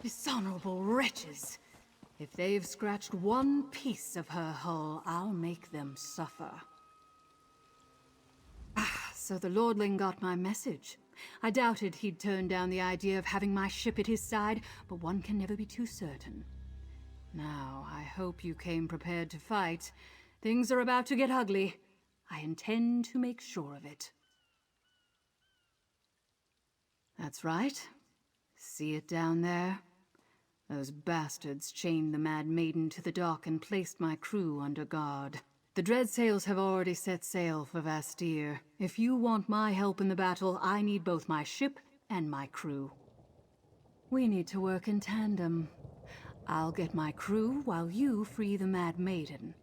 Dishonorable wretches! If they've scratched one piece of her hull, I'll make them suffer. So the Lordling got my message. I doubted he'd turn down the idea of having my ship at his side, but one can never be too certain. Now, I hope you came prepared to fight. Things are about to get ugly. I intend to make sure of it. That's right. See it down there? Those bastards chained the Mad Maiden to the dock and placed my crew under guard. The Dreadsails have already set sail for Vastir. If you want my help in the battle, I need both my ship and my crew. We need to work in tandem. I'll get my crew while you free the Mad Maiden.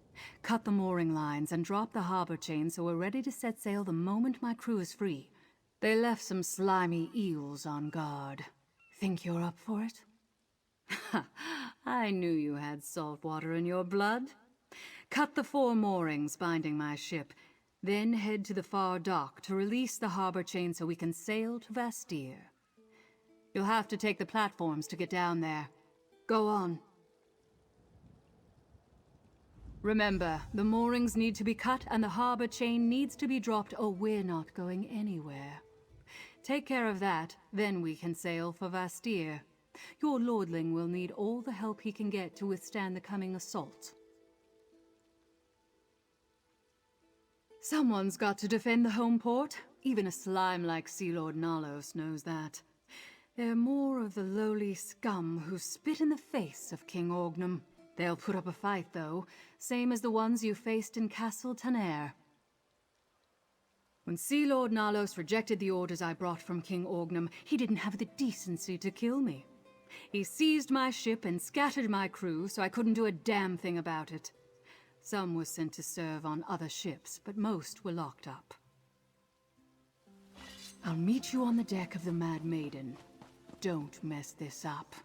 Cut the mooring lines and drop the harbor chain so we're ready to set sail the moment my crew is free. They left some slimy eels on guard. Think you're up for it? I knew you had salt water in your blood. Cut the 4 moorings binding my ship, then head to the far dock to release the harbor chain so we can sail to Vastir. You'll have to take the platforms to get down there. Go on. Remember, the moorings need to be cut and the harbor chain needs to be dropped or we're not going anywhere. Take care of that, then we can sail for Vastir. Your Lordling will need all the help he can get to withstand the coming assault. Someone's got to defend the home port. Even a slime like Sea Lord Nalos knows that. They're more of the lowly scum who spit in the face of King Orgnum. They'll put up a fight, though, same as the ones you faced in Castle Taner. When Sea Lord Nalos rejected the orders I brought from King Orgnum, he didn't have the decency to kill me. He seized my ship and scattered my crew, so I couldn't do a damn thing about it. Some were sent to serve on other ships, but most were locked up. I'll meet you on the deck of the Mad Maiden. Don't mess this up.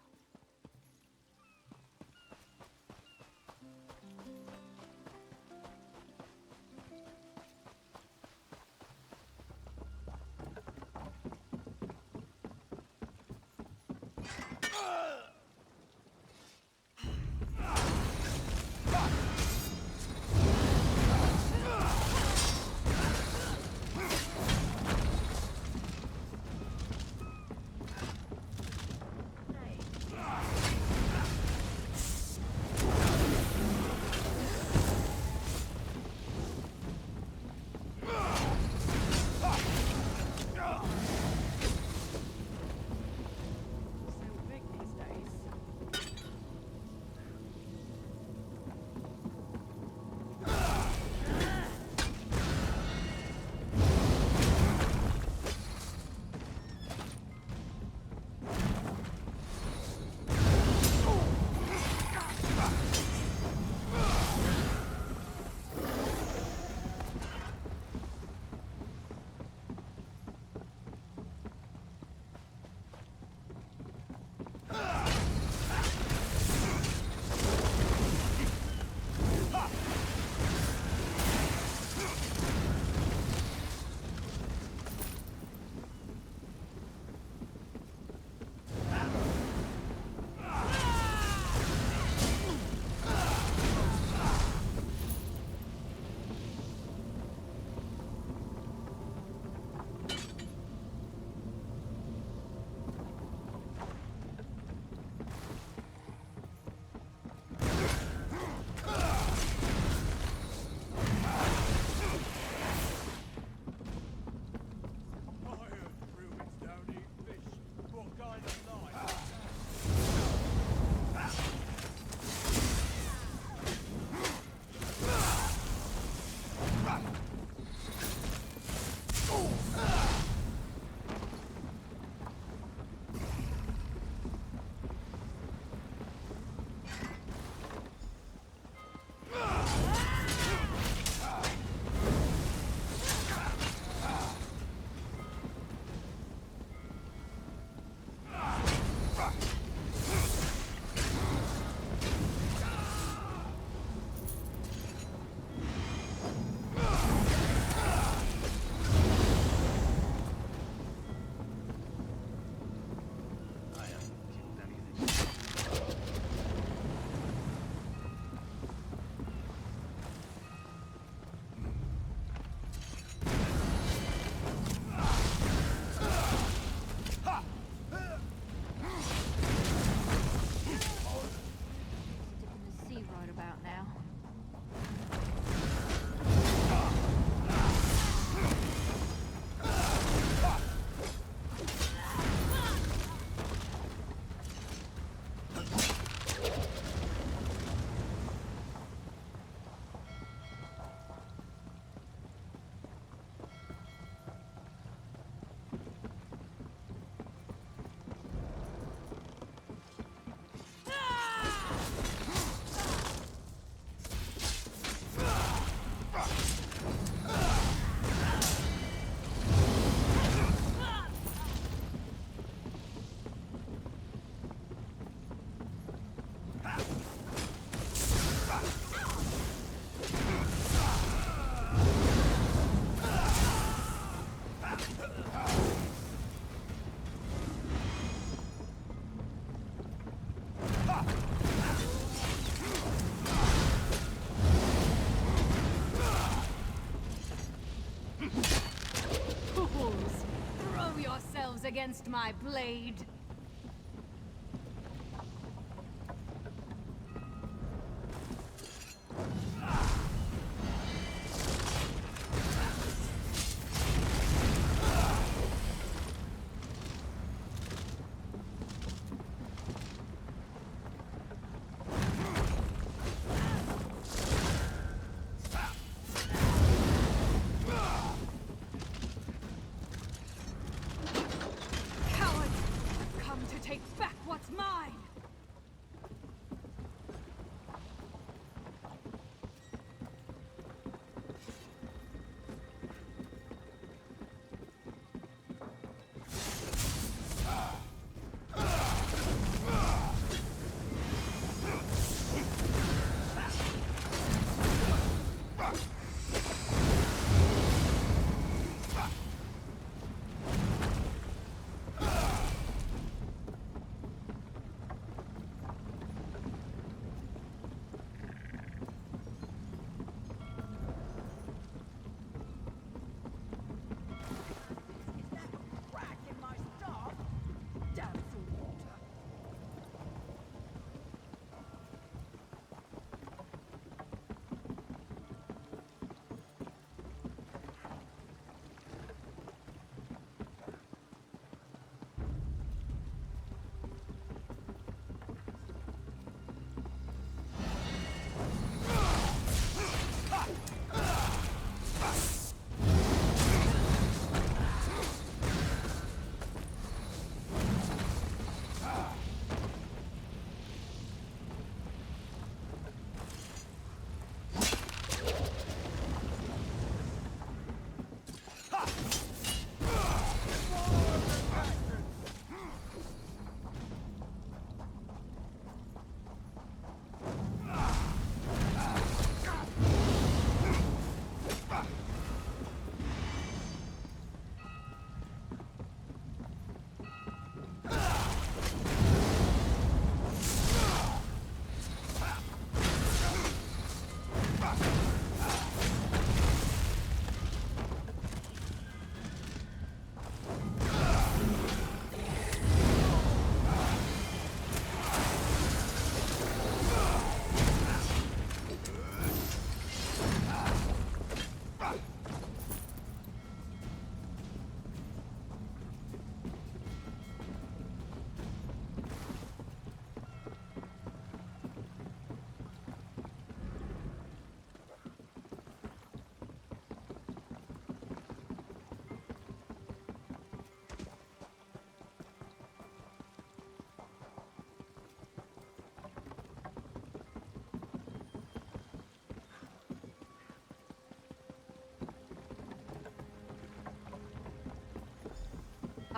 against my blade.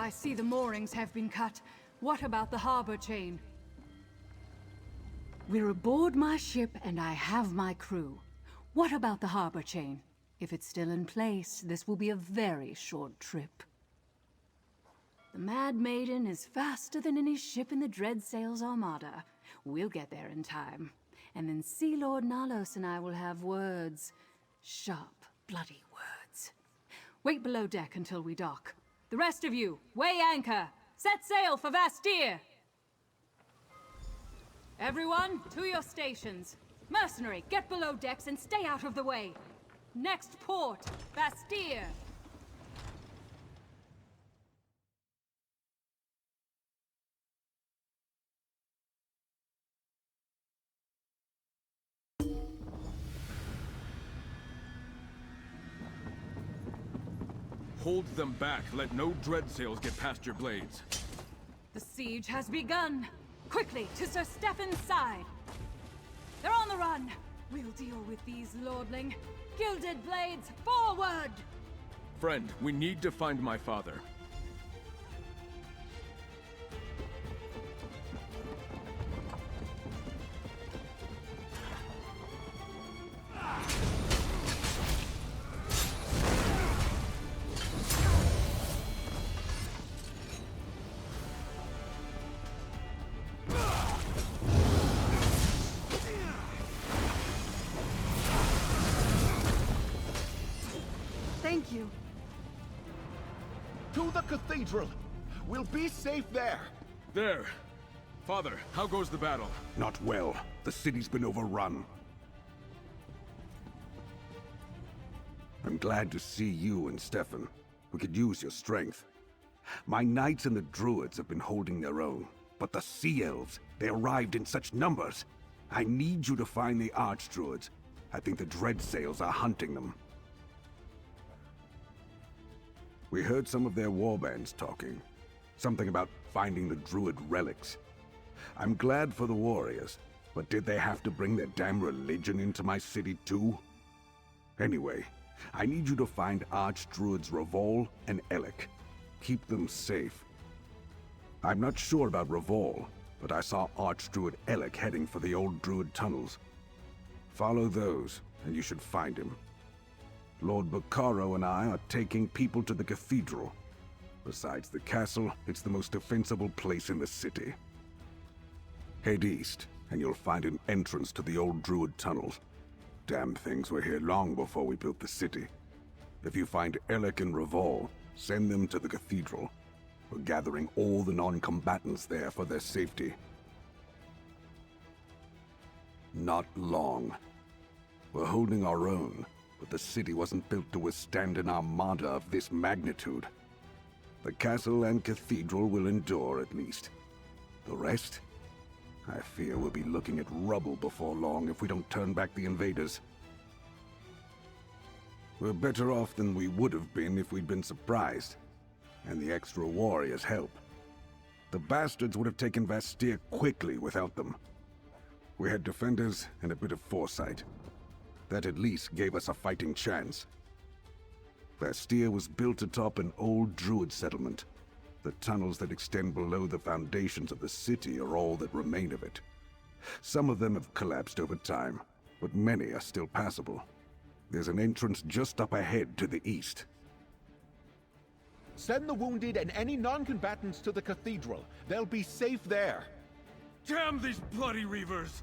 I see the moorings have been cut. What about the harbor chain? We're aboard my ship and I have my crew. What about the harbor chain? If it's still in place, this will be a very short trip. The Mad Maiden is faster than any ship in the Dreadsail's armada. We'll get there in time. And then Sea Lord Nalos and I will have words. Sharp, bloody words. Wait below deck until we dock. The rest of you, weigh anchor! Set sail for Vastir! Everyone, to your stations. Mercenary, get below decks and stay out of the way. Next port, Vastir! Hold them back. Let no dreadsails get past your blades. The siege has begun. Quickly, to Sir Stefan's side. They're on the run. We'll deal with these lordling. Gilded blades, forward! Friend, we need to find my father. Thank you. To the cathedral! We'll be safe there. There. Father, how goes the battle? Not well. The city's been overrun. I'm glad to see you and Stefan. We could use your strength. My knights and the druids have been holding their own. But the sea elves, they arrived in such numbers. I need you to find the archdruids. I think the Dreadsails are hunting them. We heard some of their warbands talking. Something about finding the druid relics. I'm glad for the warriors, but did they have to bring their damn religion into my city too? Anyway, I need you to find archdruids Revol and Elec. Keep them safe. I'm not sure about Revol, but I saw Archdruid Elec heading for the old druid tunnels. Follow those, and you should find him. Lord Bacaro and I are taking people to the cathedral. Besides the castle, it's the most defensible place in the city. Head east, and you'll find an entrance to the old druid tunnels. Damn things were here long before we built the city. If you find Elec and Revol, send them to the cathedral. We're gathering all the non-combatants there for their safety. Not long. We're holding our own, but the city wasn't built to withstand an armada of this magnitude. The castle and cathedral will endure at least. The rest? I fear we'll be looking at rubble before long if we don't turn back the invaders. We're better off than we would have been if we'd been surprised, and the extra warriors help. The bastards would have taken Vastir quickly without them. We had defenders and a bit of foresight. That at least gave us a fighting chance. Vastir was built atop an old druid settlement. The tunnels that extend below the foundations of the city are all that remain of it. Some of them have collapsed over time, but many are still passable. There's an entrance just up ahead to the east. Send the wounded and any non-combatants to the cathedral. They'll be safe there. Damn these bloody Reavers!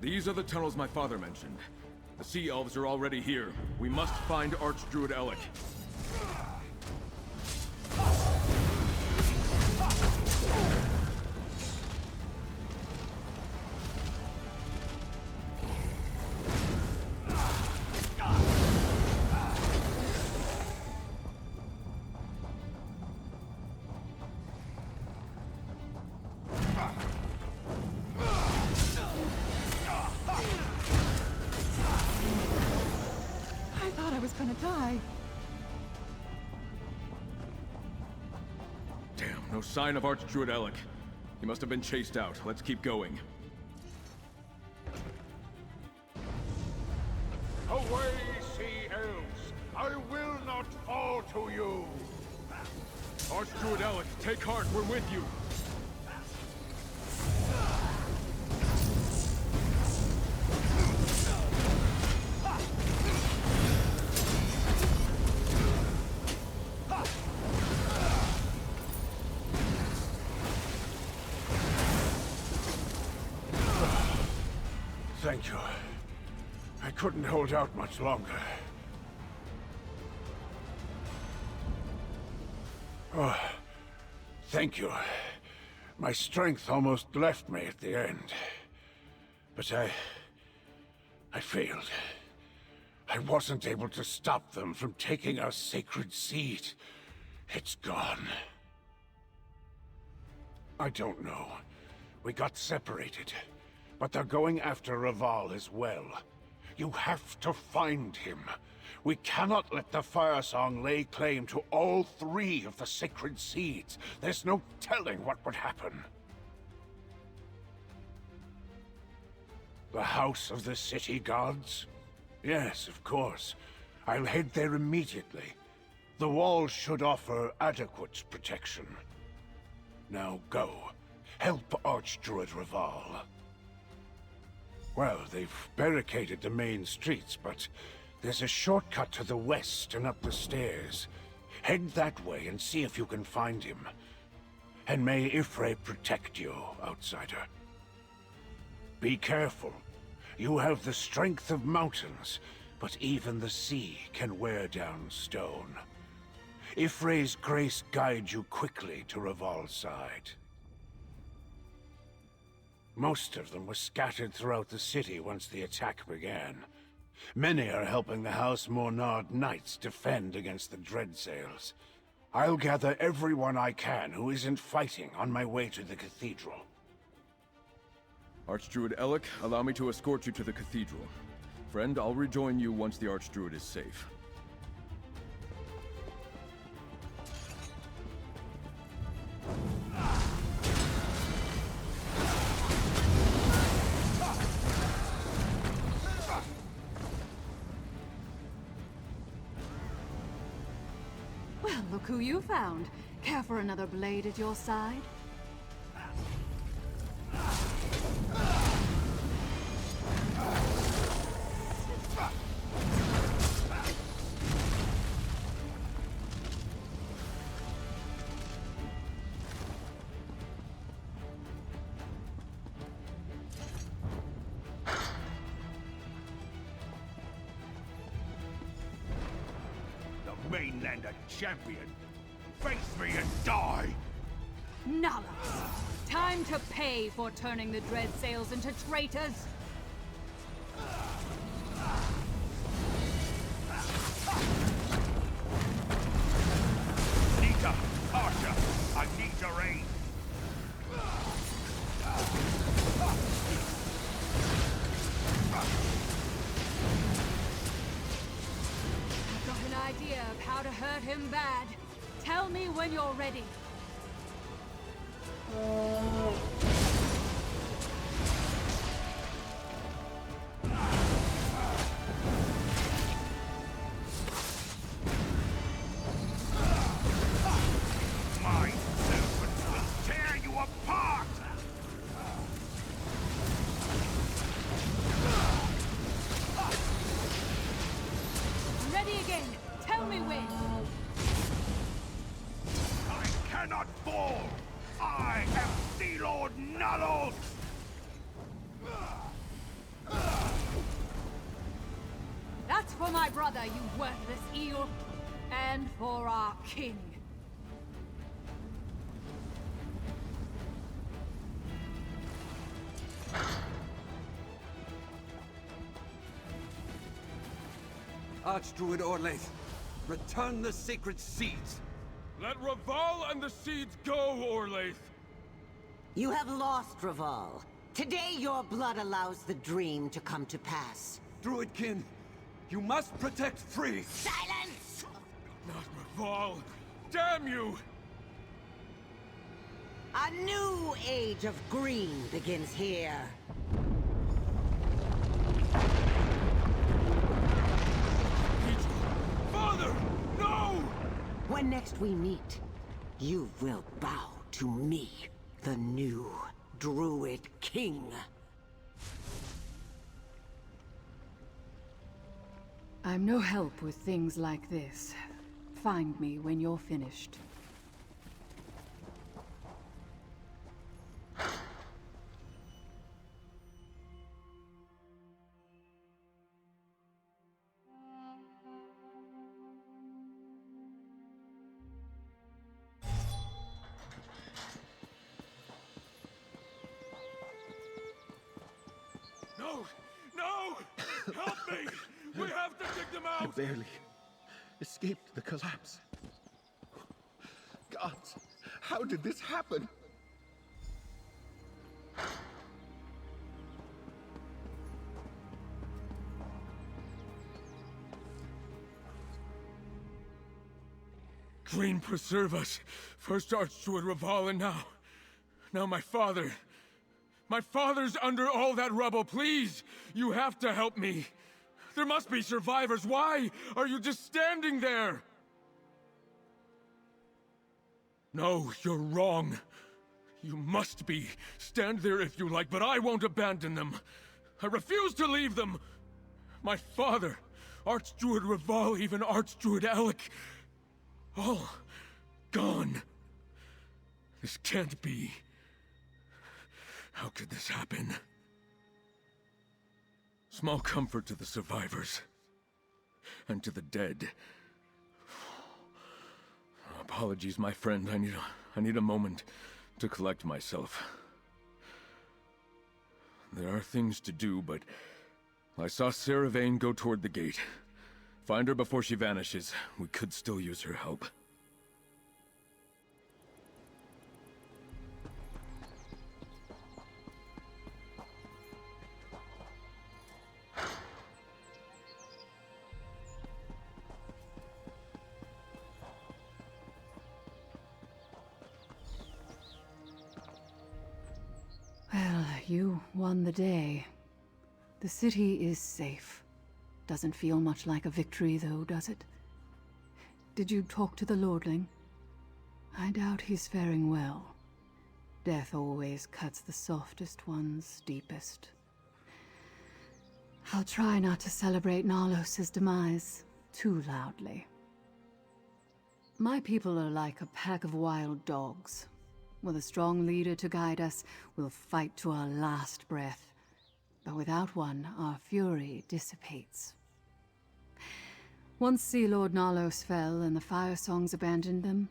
These are the tunnels my father mentioned. The Sea Elves are already here. We must find Archdruid Elec. Die. Damn, no sign of Archdruid Elec. He must have been chased out. Let's keep going. Away, sea elves! I will not fall to you! Archdruid Elec, take heart, we're with you! Thank you. I couldn't hold out much longer. Oh, thank you. My strength almost left me at the end. But I failed. I wasn't able to stop them from taking our sacred seed. It's gone. I don't know. We got separated. But they're going after Revol as well. You have to find him. We cannot let the Firesong lay claim to all three of the sacred seeds. There's no telling what would happen. The House of the City Gods? Yes, of course. I'll head there immediately. The walls should offer adequate protection. Now go. Help Archdruid Raval. Well, they've barricaded the main streets, but there's a shortcut to the west and up the stairs. Head that way and see if you can find him. And may Ifrei protect you, outsider. Be careful. You have the strength of mountains, but even the sea can wear down stone. Ifrei's grace guide you quickly to Raval's side. Most of them were scattered throughout the city once the attack began. Many are helping the House Mornard Knights defend against the Dreadsails. I'll gather everyone I can who isn't fighting on my way to the cathedral. Archdruid Elec, allow me to escort you to the cathedral. Friend, I'll rejoin you once the Archdruid is safe. Well, look who you found. Care for another blade at your side? Mainlander champion. Face me and die! Nullos! Time to pay for turning the Dreadsails into traitors! Nita! Archer! I need your aid! I've got an idea of how to hurt him bad. Tell me when you're ready. My servants will tear you apart! Ready again. Tell me when. I cannot fall! I am Sea Lord Nullos! That's for my brother, you worthless eel. And for our king. Archdruid Orlaith, return the sacred seeds! Let Raval and the seeds go, Orlaith! You have lost, Raval. Today your blood allows the dream to come to pass. Druidkin, you must protect Free! Silence! Not Raval! Damn you! A new age of green begins here. Father! No! When next we meet, you will bow to me, the new Druid King. I'm no help with things like this. Find me when you're finished. No! No! Help me! We have to dig them I out! barely escaped the collapse. Gods, how did this happen? Green preserve us. First Archdruid Raval and now my father. My father's under all that rubble. Please, you have to help me. There must be survivors. Why are you just standing there? No, you're wrong. You must be. Stand there if you like, but I won't abandon them. I refuse to leave them. My father, Archdruid Raval, even Archdruid Alec, all gone. This can't be. How could this happen? Small comfort to the survivors. And to the dead. Apologies, my friend. I need a moment to collect myself. There are things to do, but I saw Sarah Vane go toward the gate. Find her before she vanishes. We could still use her help. Well, you won the day. The city is safe. Doesn't feel much like a victory, though, does it? Did you talk to the Lordling? I doubt he's faring well. Death always cuts the softest ones deepest. I'll try not to celebrate Nalos' demise too loudly. My people are like a pack of wild dogs. With a strong leader to guide us, we'll fight to our last breath. But without one, our fury dissipates. Once Sea Lord Nalos fell and the Firesongs abandoned them,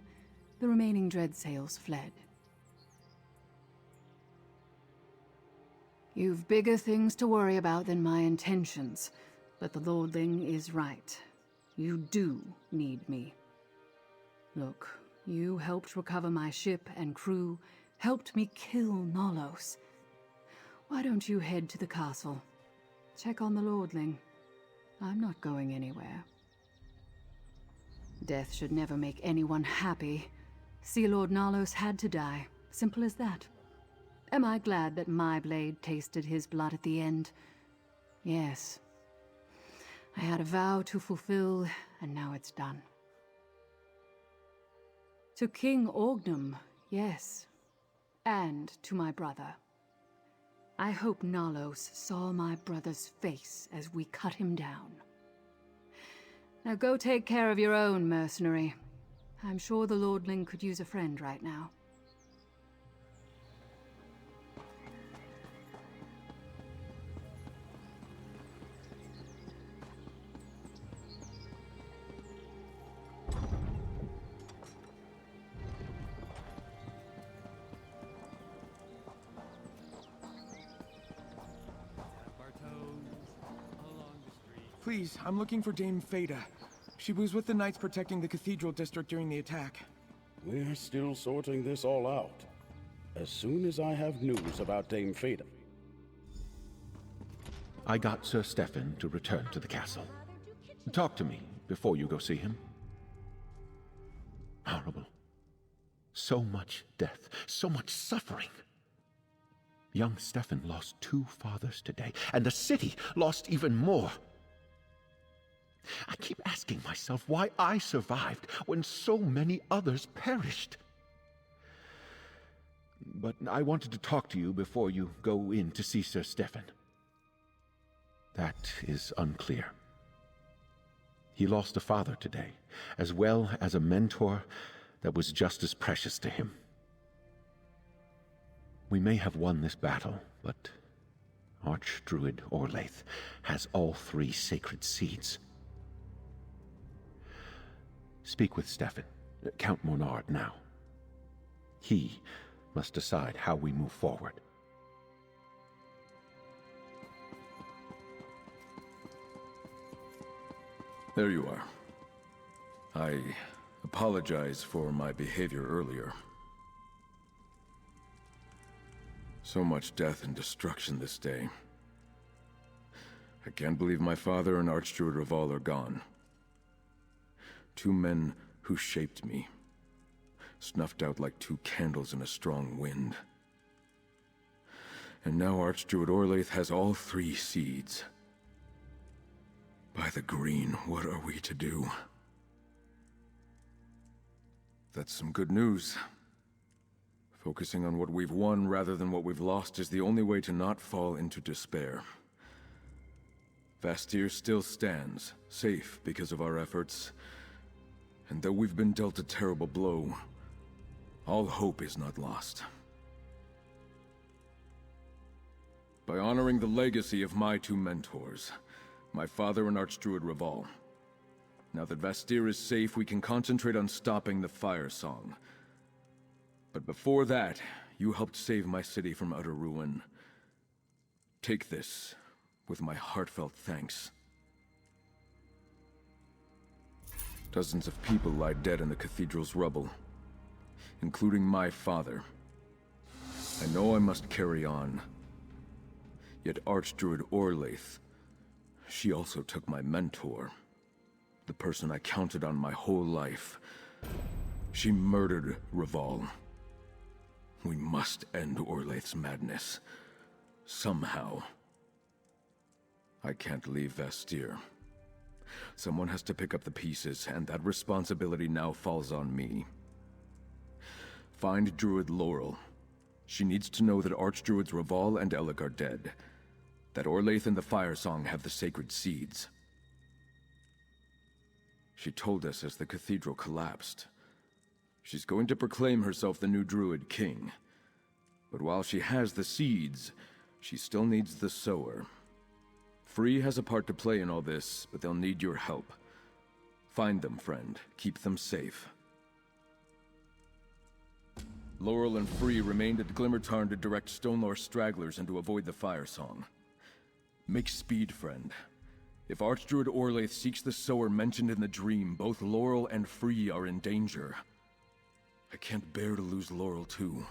the remaining Dreadsails fled. You've bigger things to worry about than my intentions, but the Lordling is right. You do need me. Look, you helped recover my ship and crew, helped me kill Nalos. Why don't you head to the castle? Check on the Lordling. I'm not going anywhere. Death should never make anyone happy. Sea Lord Nalos had to die. Simple as that. Am I glad that my blade tasted his blood at the end? Yes. I had a vow to fulfill, and now it's done. To King Orgnum, yes. And to my brother. I hope Nalos saw my brother's face as we cut him down. Now go take care of your own, mercenary. I'm sure the Lordling could use a friend right now. Please, I'm looking for Dame Fada. She was with the Knights protecting the Cathedral District during the attack. We're still sorting this all out. As soon as I have news about Dame Fada. I got Sir Stefan to return to the castle. Talk to me before you go see him. Horrible. So much death, so much suffering. Young Stefan lost 2 fathers today, and the city lost even more. I keep asking myself why I survived when so many others perished. But I wanted to talk to you before you go in to see Sir Stefan. That is unclear. He lost a father today, as well as a mentor that was just as precious to him. We may have won this battle, but Archdruid Orlaith has all 3 sacred seeds. Speak with Stefan, Count Monard now. He must decide how we move forward. There you are. I apologize for my behavior earlier. So much death and destruction this day. I can't believe my father and Archdruid Raval are gone. 2 men who shaped me, snuffed out like 2 candles in a strong wind. And now Archdruid Orlaith has all 3 seeds. By the green, what are we to do? That's some good news. Focusing on what we've won rather than what we've lost is the only way to not fall into despair. Vastir still stands, safe because of our efforts. And though we've been dealt a terrible blow, all hope is not lost. By honoring the legacy of my two mentors, my father and Archdruid Raval. Now that Vastir is safe, we can concentrate on stopping the Firesong. But before that, you helped save my city from utter ruin. Take this, with my heartfelt thanks. Dozens of people lie dead in the cathedral's rubble, including my father. I know I must carry on. Yet Archdruid Orlaith, she also took my mentor, the person I counted on my whole life. She murdered Raval. We must end Orlaith's madness. Somehow. I can't leave Vastir. Someone has to pick up the pieces, and that responsibility now falls on me. Find Druid Laurel. She needs to know that Archdruids Raval and Elec are dead. That Orlaith and the Firesong have the sacred seeds. She told us as the cathedral collapsed. She's going to proclaim herself the new Druid King. But while she has the seeds, she still needs the sower. Free has a part to play in all this, but they'll need your help. Find them, friend. Keep them safe. Laurel and Free remained at Glimmertarn to direct Stonelore stragglers and to avoid the Firesong. Make speed, friend. If Archdruid Orlaith seeks the sower mentioned in the dream, both Laurel and Free are in danger. I can't bear to lose Laurel, too.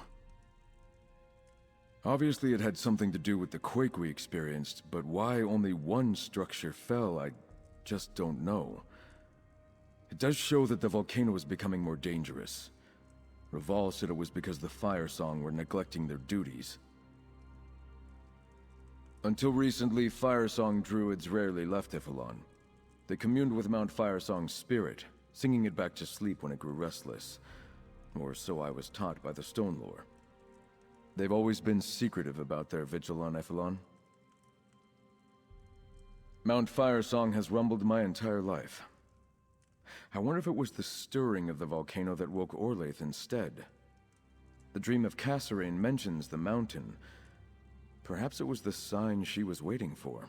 Obviously it had something to do with the quake we experienced, but why only one structure fell, I just don't know. It does show that the volcano is becoming more dangerous. Raval said it was because the Firesong were neglecting their duties. Until recently, Firesong druids rarely left Ifilon. They communed with Mount Firesong's spirit, singing it back to sleep when it grew restless. Or so I was taught by the Stonelore. They've always been secretive about their vigil on Ifilon. Mount Firesong has rumbled my entire life. I wonder if it was the stirring of the volcano that woke Orlaith instead. The dream of Kasserine mentions the mountain. Perhaps it was the sign she was waiting for.